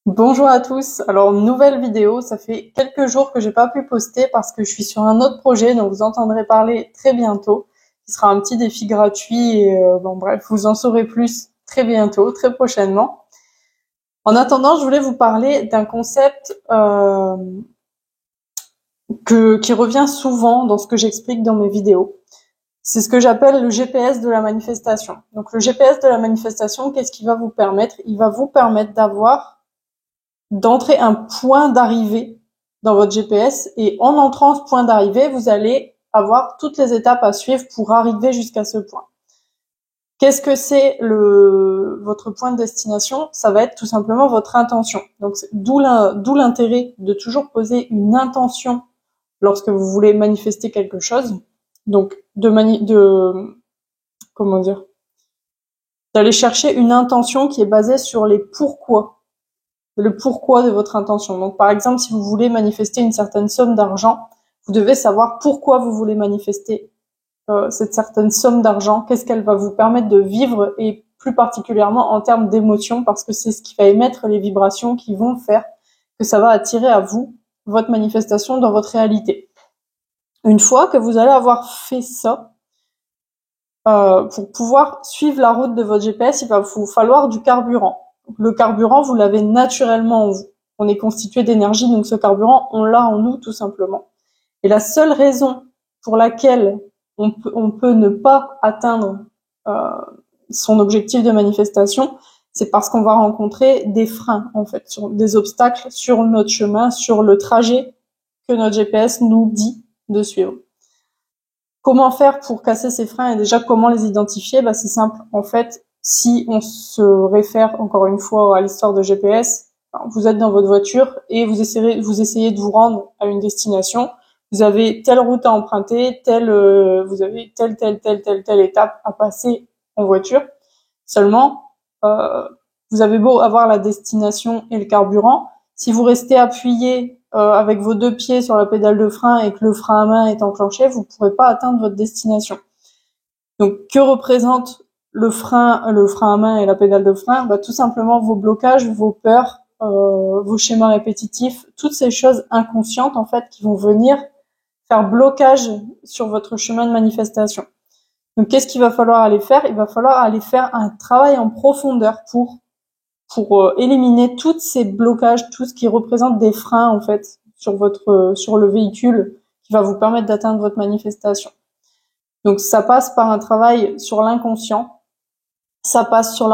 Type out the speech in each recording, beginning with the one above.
Bonjour à tous. Alors, nouvelle vidéo. Ça fait quelques jours que j'ai pas pu poster parce que je suis sur un autre projet dont vous entendrez parler très bientôt. Ce sera un petit défi gratuit et bon bref, vous en saurez plus très bientôt, très prochainement. En attendant, je voulais vous parler d'un concept qui revient souvent dans ce que j'explique dans mes vidéos. C'est ce que j'appelle le GPS de la manifestation. Donc le GPS de la manifestation, qu'est-ce qu'il va vous permettre? Il va vous permettre d'entrer un point d'arrivée dans votre GPS, et en entrant ce point d'arrivée, vous allez avoir toutes les étapes à suivre pour arriver jusqu'à ce point. Qu'est-ce que c'est votre point de destination? Ça va être tout simplement votre intention. Donc d'où l'intérêt de toujours poser une intention lorsque vous voulez manifester quelque chose. Donc comment dire, d'aller chercher une intention qui est basée sur le pourquoi de votre intention. Donc, par exemple, si vous voulez manifester une certaine somme d'argent, vous devez savoir pourquoi vous voulez manifester cette certaine somme d'argent, qu'est-ce qu'elle va vous permettre de vivre, et plus particulièrement en termes d'émotion, parce que c'est ce qui va émettre les vibrations qui vont faire que ça va attirer à vous votre manifestation dans votre réalité. Une fois que vous allez avoir fait ça, pour pouvoir suivre la route de votre GPS, il va vous falloir du carburant. Le carburant, vous l'avez naturellement en vous. On est constitué d'énergie, donc ce carburant, on l'a en nous tout simplement. Et la seule raison pour laquelle on peut ne pas atteindre son objectif de manifestation, c'est parce qu'on va rencontrer des freins, en fait, des obstacles sur notre chemin, sur le trajet que notre GPS nous dit de suivre. Comment faire pour casser ces freins, et déjà comment les identifier? C'est simple. En fait, si on se réfère encore une fois à l'histoire de GPS, vous êtes dans votre voiture et vous essayez de vous rendre à une destination. Vous avez telle route à emprunter, vous avez telle étape à passer en voiture. Seulement, vous avez beau avoir la destination et le carburant, si vous restez appuyé avec vos deux pieds sur la pédale de frein et que le frein à main est enclenché, vous ne pourrez pas atteindre votre destination. Donc, que représente le frein à main et la pédale de frein? Tout simplement vos blocages, vos peurs, vos schémas répétitifs, toutes ces choses inconscientes en fait qui vont venir faire blocage sur votre chemin de manifestation. Donc, qu'est-ce qu'il va falloir aller faire? Il va falloir aller faire un travail en profondeur pour éliminer tous ces blocages, tout ce qui représente des freins en fait sur le véhicule qui va vous permettre d'atteindre votre manifestation. Donc ça passe par un travail sur l'inconscient, ça passe sur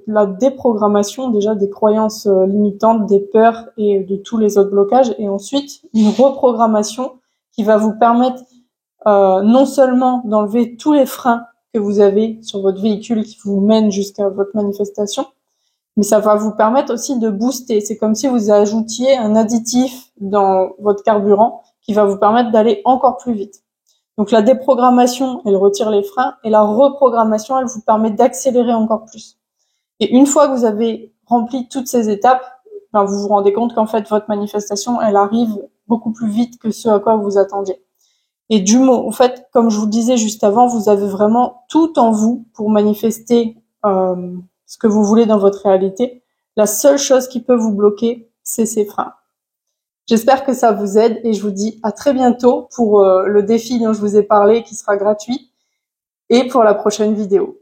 la déprogrammation déjà des croyances limitantes, des peurs et de tous les autres blocages, et ensuite une reprogrammation qui va vous permettre non seulement d'enlever tous les freins que vous avez sur votre véhicule qui vous mènent jusqu'à votre manifestation, mais ça va vous permettre aussi de booster. C'est comme si vous ajoutiez un additif dans votre carburant qui va vous permettre d'aller encore plus vite. Donc la déprogrammation, elle retire les freins, et la reprogrammation, elle vous permet d'accélérer encore plus. Et une fois que vous avez rempli toutes ces étapes, vous vous rendez compte qu'en fait votre manifestation, elle arrive beaucoup plus vite que ce à quoi vous attendiez. Et en fait, comme je vous le disais juste avant, vous avez vraiment tout en vous pour manifester ce que vous voulez dans votre réalité. La seule chose qui peut vous bloquer, c'est ces freins. J'espère que ça vous aide, et je vous dis à très bientôt pour le défi dont je vous ai parlé qui sera gratuit, et pour la prochaine vidéo.